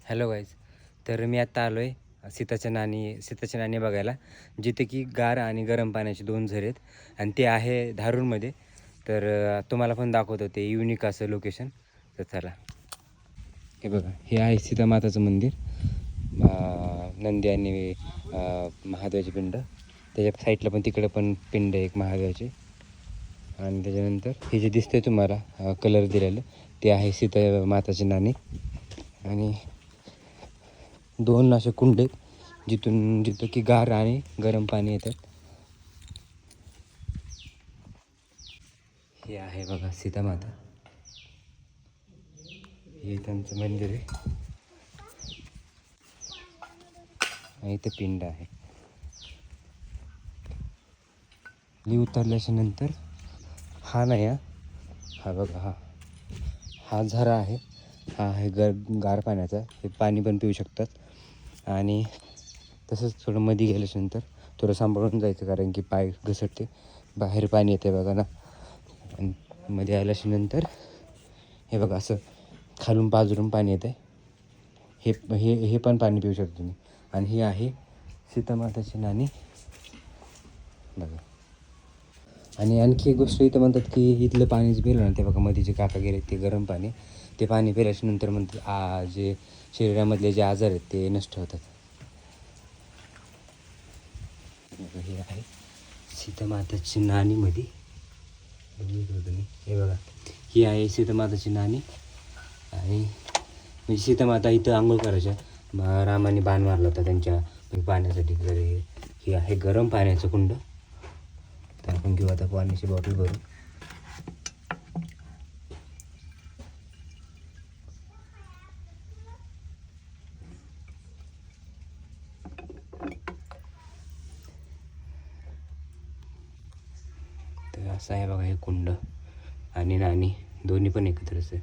Hello guys. तर मी आत्ता आलो आहे सीताच्या नाणी बघायला, जिथे की गार आणि गरम पाण्याचे दोन झरे आहेत आणि ते आहे धारूरमध्ये. तर तुम्हाला पण दाखवतो ते युनिक असं लोकेशन. तर चला, हे बघा, हे आहे सीतामाताचं मंदिर. नंदी आणि महादेवाची पिंड. त्याच्या साईडला पण तिकडे पण पिंड आहे एक महादेवाची. आणि त्याच्यानंतर हे जे दिसतंय तुम्हाला कलर दिलेलं, ते आहे सीता माताची नाणी. आणि दोन असे कुंड आहेत जिथं की गार आणि गरम पाणी येतात. हे आहे बघा सीतामाता, हे त्यांचं मंदिर आहे आणि इथे पिंड आहे. उतरल्याच्या नंतर हा नाही, हा बघा, हा झरा आहे. हा आहे गार पाण्याचा. हे पाणी पण पिऊ शकतात. आणि तसंच थोडं मध्ये गेल्याच्यानंतर थोडं सांभाळून जायचं, कारण की पाय घसरते. बाहेर पाणी येते बघा ना. आणि मध्ये आल्याच्या नंतर हे बघा, असं खालून पाजरून पाणी येतं. हे हे हे पण पाणी पिऊ शकतो तुम्ही. आणि ही आहे सीतामाताची नाणी बघा. आणि आणखी एक गोष्ट इथं म्हणतात की इथलं पाणी जे पिलं ना, ते बघा मध्ये जे काका गेले ते गरम पाणी, ते पाणी पिल्याच्या नंतर म्हणतात जे शरीरामधले जे आजार आहेत ते नष्ट होतात. हे आहे सीतामाताची नाणीमध्ये हे बघा, ही आहे सीतामाताची नाणी. आणि म्हणजे सीतामाता इथं आंघोळ करायच्या. रामाने बाण मारला होता त्यांच्या पाण्यासाठी. तर हे आहे गरम पाण्याचं कुंड. तर आपण घेऊ आता पाण्याची बॉटल भरून. तर असं आहे बघा हे कुंड आणि नाणी दोन्ही पण एकत्रच आहे.